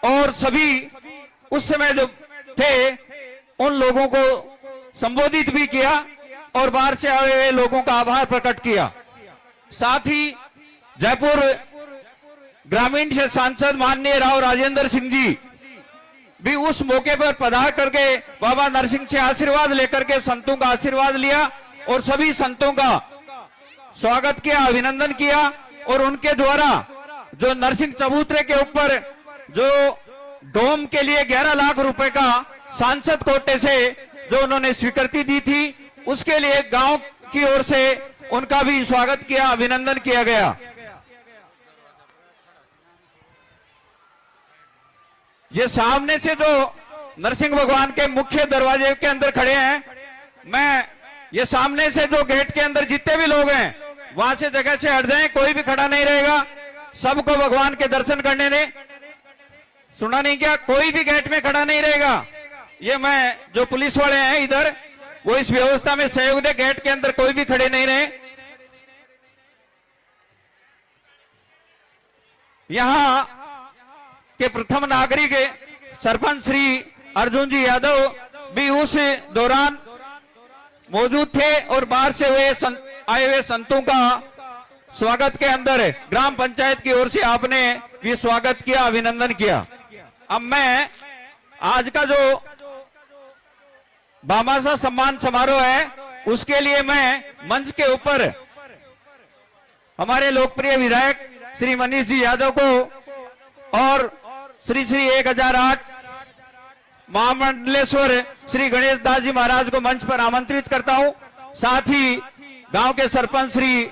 और सभी उस समय जो थे उन लोगों को संबोधित भी किया और बाहर से आए हुए लोगों का आभार प्रकट किया। साथ ही जयपुर ग्रामीण से सांसद माननीय राव राजेंद्र सिंह जी भी उस मौके पर पधार करके बाबा नरसिंह से आशीर्वाद लेकर के संतों का आशीर्वाद लिया और सभी संतों का स्वागत किया, अभिनंदन किया और उनके द्वारा जो नरसिंह चबूतरे के ऊपर जो डोम के लिए 11 लाख रुपए का सांसद कोटे से जो उन्होंने स्वीकृति दी थी, उसके लिए गांव की ओर से उनका भी स्वागत किया, अभिनंदन किया गया। ये सामने से जो नरसिंह भगवान के मुख्य दरवाजे के अंदर खड़े हैं, मैं ये सामने से जो गेट के अंदर जितने भी लोग हैं वहां से जगह से हट जाएं, कोई भी खड़ा नहीं रहेगा, सबको भगवान के दर्शन करने दें। सुना नहीं क्या? कोई भी गेट में खड़ा नहीं रहेगा। ये मैं जो पुलिस वाले हैं इधर, वो इस व्यवस्था में सहयोग दे, गेट के अंदर कोई भी खड़े नहीं रहे। यहां के प्रथम नागरिक सरपंच श्री अर्जुन जी यादव भी उस दौरान मौजूद थे और बाहर से आए हुए संतों का स्वागत के अंदर ग्राम पंचायत की ओर से आपने भी स्वागत किया, अभिनंदन किया। अब मैं आज का जो भामाशाह सम्मान समारोह है उसके लिए मैं मंच के ऊपर हमारे लोकप्रिय विधायक श्री मनीष जी यादव को और श्री 1008 महामंडलेश्वर श्री गणेश दास जी महाराज को मंच पर आमंत्रित करता हूं। साथ ही गांव के सरपंच श्री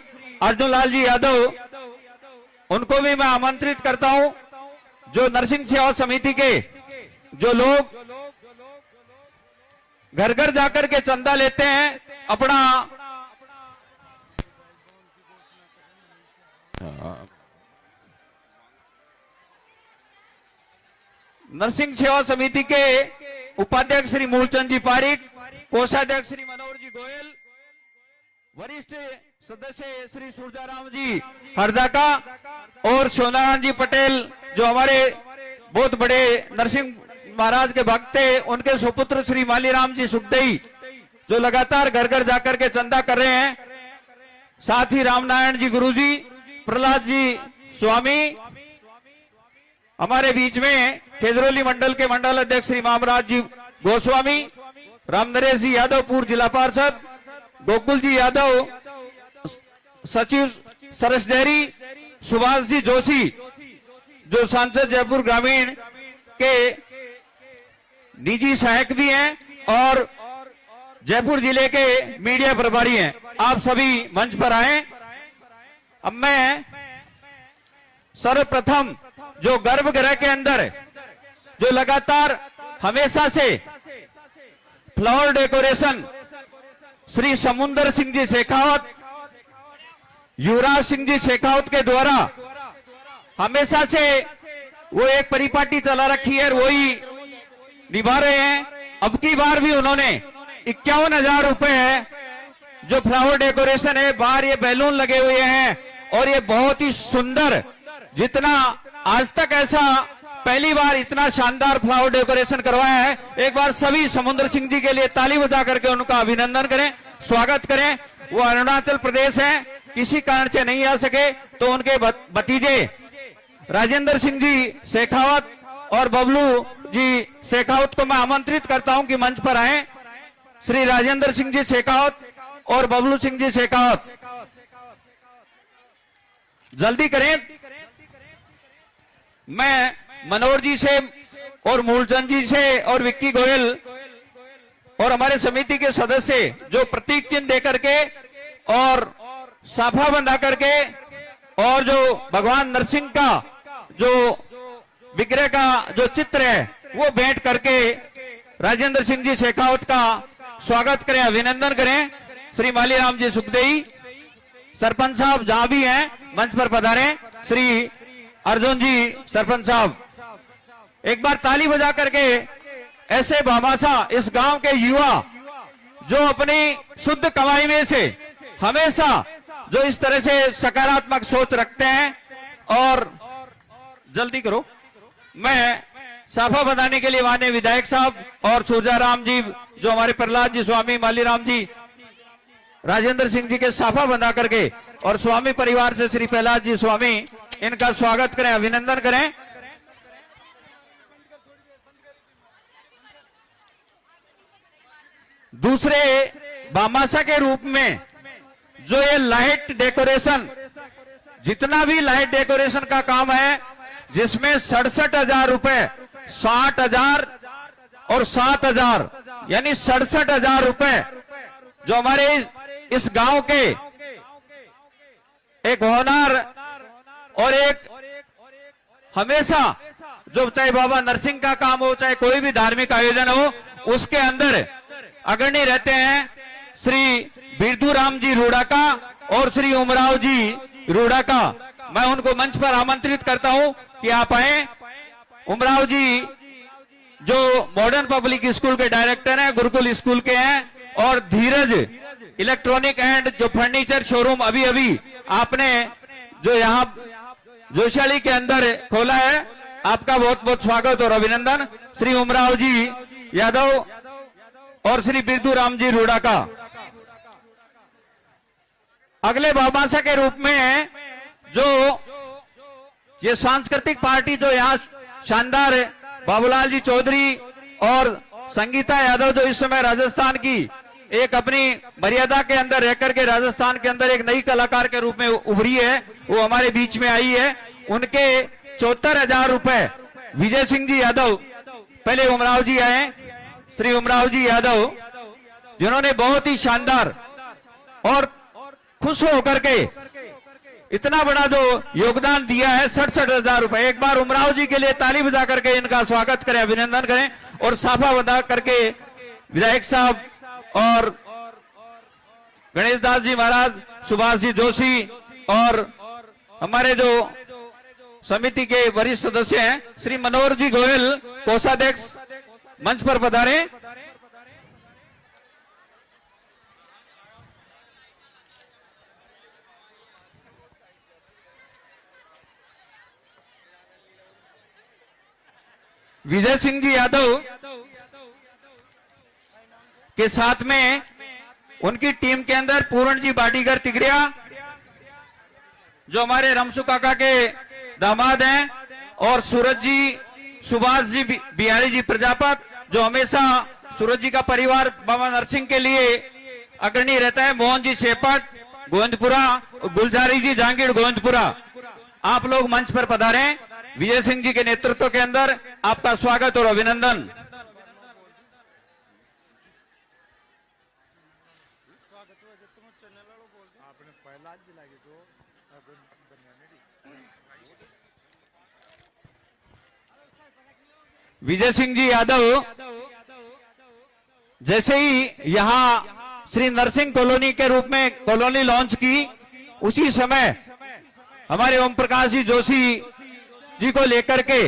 अर्जुन लाल जी यादव, उनको भी मैं आमंत्रित करता हूं। जो नरसिंह सेवा समिति के जो लोग घर घर जाकर के चंदा लेते हैं, अपना नरसिंह सेवा समिति के उपाध्यक्ष श्री मूलचंद जी पारिक, कोषाध्यक्ष श्री मनोहर जी गोयल, वरिष्ठ सदस्य श्री सूरजाराम जी हरदाका और सोनारायण जी पटेल जो हमारे बहुत बड़े नरसिंह महाराज के भक्त थे, उनके सुपुत्र श्री मालीराम जी सुखदेई जो लगातार घर घर जाकर के चंदा कर रहे हैं। साथ ही रामनारायण जी गुरुजी, प्रहलाद जी स्वामी, हमारे बीच में खेजरोली मंडल के मंडल अध्यक्ष श्री मामराज जी गोस्वामी, रामनरेश जी यादव पूर्व जिला पार्षद, गोकुल जी यादव सचिव सरस डेयरी, सुभाष जी जोशी जो सांसद जयपुर ग्रामीण के निजी सहायक भी हैं और जयपुर जिले के मीडिया प्रभारी हैं। आप सभी मंच पर आए। अब मैं सर्वप्रथम जो गर्भगृह के अंदर जो लगातार हमेशा से फ्लावर डेकोरेशन श्री समुंदर सिंह जी शेखावत, युवराज सिंह जी शेखावत के द्वारा हमेशा से वो एक परिपाटी चला रखी है, वही निभा रहे हैं। अब की बार भी उन्होंने 51,000 रुपए है जो फ्लावर डेकोरेशन है, बाहर ये बैलून लगे हुए हैं और ये बहुत ही सुंदर, जितना आज तक ऐसा पहली बार इतना शानदार फ्लावर डेकोरेशन करवाया है। एक बार सभी समुद्र सिंह जी के लिए ताली बजा करके उनका अभिनंदन करें, स्वागत करें। वो अरुणाचल प्रदेश है, किसी कारण से नहीं आ सके तो उनके भतीजे राजेंद्र सिंह जी शेखावत और बबलू जी शेखावत को मैं आमंत्रित करता हूं कि मंच पर आए। श्री राजेंद्र सिंह जी शेखावत और बबलू सिंह जी शेखावत, जल्दी करें। मैं मनोहर जी से और मूलचंद जी से और विक्की गोयल और हमारे समिति के सदस्य जो प्रतीक चिन्ह दे करके और साफा बंधा करके और जो भगवान नरसिंह का जो विग्रह का जो चित्र है वो भेंट करके राजेंद्र सिंह जी शेखावत का स्वागत करें, अभिनंदन करें। श्री मालीराम जी सुखदेई, सरपंच साहब जहां भी हैं मंच पर पधारें। श्री अर्जुन जी सरपंच साहब, एक बार ताली बजा करके ऐसे भामाशाह इस गांव के युवा जो अपनी शुद्ध कमाई में से हमेशा जो इस तरह से सकारात्मक सोच रखते हैं। और जल्दी करो, मैं साफा बंधाने के लिए माननीय विधायक साहब और सूरजाराम जी, जो हमारे प्रहलाद जी स्वामी, मालीराम जी, राजेंद्र सिंह जी के साफा बंधा करके, और स्वामी परिवार से श्री प्रहलाद जी स्वामी, इनका स्वागत करें, अभिनंदन करें। दूसरे बामासा के रूप में जो ये लाइट डेकोरेशन, जितना भी लाइट डेकोरेशन का काम है, जिसमें 67,000 रुपए, 60,000 और 7,000, यानी 67,000 रुपए जो हमारे इस गांव के एक होनहार और एक हमेशा, जो चाहे बाबा नरसिंह का काम हो, चाहे कोई भी धार्मिक आयोजन हो, उसके अंदर अग्रणी रहते हैं श्री बिरदूराम जी रूड़ा का और श्री उमराव जी रूड़ा का। मैं उनको मंच पर आमंत्रित करता हूं कि आप आए। उमराव जी जो मॉडर्न पब्लिक स्कूल के डायरेक्टर हैं, गुरुकुल स्कूल के हैं, और धीरज इलेक्ट्रॉनिक एंड जो फर्नीचर शोरूम अभी अभी आपने जो यहाँ जोशाली के अंदर खोला है, आपका बहुत बहुत स्वागत और अभिनंदन श्री उमराव जी यादव और श्री बिरदूराम जी रूड़ा का। अगले बामासा के रूप में जो ये सांस्कृतिक पार्टी जो यहाँ शानदार बाबूलाल जी चौधरी और संगीता यादव, जो इस समय राजस्थान की एक अपनी मर्यादा के अंदर रहकर के राजस्थान के अंदर एक नई कलाकार के रूप में उभरी है, वो हमारे बीच में आई है। उनके 74,000 रुपए विजय सिंह जी यादव, पहले उमराव जी आए, श्री उमराव जी यादव, जिन्होंने बहुत ही शानदार और खुश होकर के इतना बड़ा जो योगदान दिया है, 67,000 रुपए। एक बार उमराव जी के लिए ताली बजा करके इनका स्वागत करें, अभिनंदन करें, और साफा बंधा करके विधायक साहब और गणेश दास जी महाराज, सुभाष जी जोशी और हमारे जो समिति के वरिष्ठ सदस्य हैं श्री मनोहर जी गोयल कोषाध्यक्ष, मंच पर पधारें। विजय सिंह जी यादव के साथ में उनकी टीम के अंदर पूर्ण जी बाडीगर तिगरिया, जो हमारे रमसू काका के दामाद हैं, और सूरज जी, सुभाष जी बिहारी जी प्रजापत, जो हमेशा सूरज जी का परिवार बाबा नरसिंह के लिए अग्रणी रहता है, मोहन जी शेपट गोविंदपुरा, गुलजारी जी जहांगीर गोविंदपुरा। आप लोग मंच पर पधारें। विजय सिंह जी के नेतृत्व के अंदर आपका स्वागत और अभिनंदन। विजय सिंह जी यादव जैसे ही यहां श्री नरसिंह कॉलोनी के रूप में कॉलोनी लॉन्च की, उसी समय हमारे ओम प्रकाश जी जोशी जी को लेकर के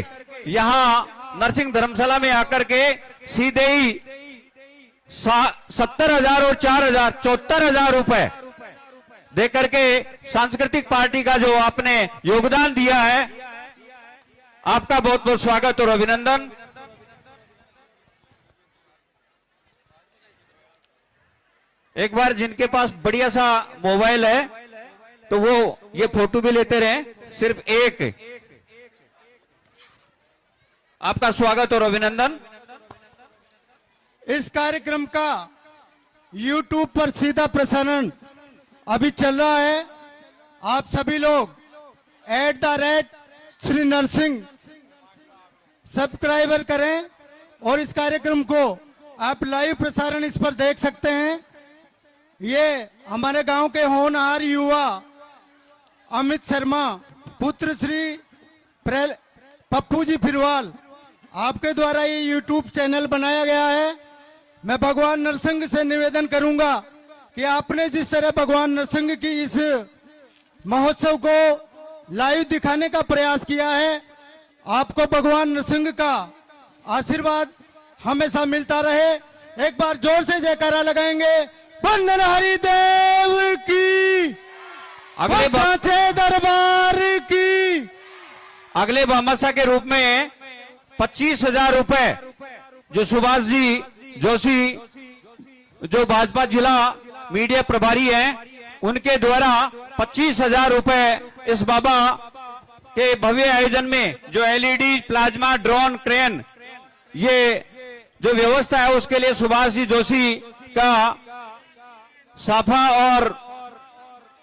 यहां नरसिंह धर्मशाला में आकर के सीधे ही 70,000 और 4,000 74,000 रुपए देकर के सांस्कृतिक पार्टी का जो आपने योगदान दिया है, आपका बहुत बहुत स्वागत और अभिनंदन। एक बार जिनके पास बढ़िया सा मोबाइल है तो वो ये फोटो भी लेते रहे, सिर्फ एक। आपका स्वागत और अभिनंदन। इस कार्यक्रम का YouTube पर सीधा प्रसारण अभी चल रहा है। आप सभी लोग @श्री नरसिंह सब्सक्राइबर करें और इस कार्यक्रम को आप लाइव प्रसारण इस पर देख सकते हैं। ये हमारे गांव के होनहार युवा अमित शर्मा पुत्र श्री पप्पू जी फिरवाल, आपके द्वारा ये YouTube चैनल बनाया गया है। मैं भगवान नरसिंह से निवेदन करूंगा कि आपने जिस तरह भगवान नरसिंह की इस महोत्सव को लाइव दिखाने का प्रयास किया है, आपको भगवान नरसिंह का आशीर्वाद हमेशा मिलता रहे। एक बार जोर से जयकारा लगाएंगे, बंदन हरिदेव की, अगले साचे दरबार की। अगले बामासा के रूप में 25,000 रुपए जो सुभाष जी जोशी जो भाजपा जिला मीडिया प्रभारी हैं, उनके द्वारा 25,000 रुपए इस बाबा के भव्य आयोजन में जो एलईडी, प्लाज्मा, ड्रोन, क्रेन, ये जो व्यवस्था है उसके लिए सुभाष जी जोशी का साफा और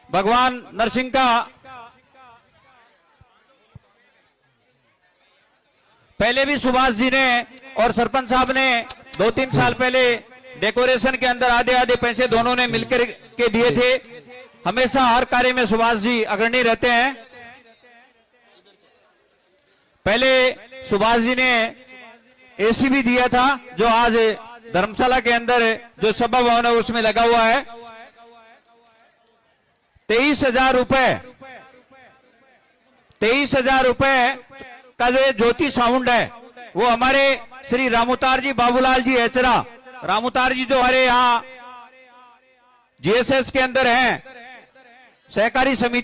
भगवान नरसिंह का पहले भी सुभाष जी ने और सरपंच साहब ने 2-3 साल पहले डेकोरेशन के अंदर आधे आधे पैसे दोनों ने मिलकर के दिए थे। हमेशा हर कार्य में सुभाष जी अग्रणी रहते हैं। पहले सुभाष जी ने एसी भी दिया था जो आज धर्मशाला के अंदर जो सभा भवन है उसमें लगा हुआ है। 23,000 रुपए का जो ज्योति साउंड है वो हमारे श्री रामोतार जी बाबूलाल जी हेचरा, रामोतार जी जो हमारे यहाँ जीएसएस के अंदर हैं, सहकारी समिति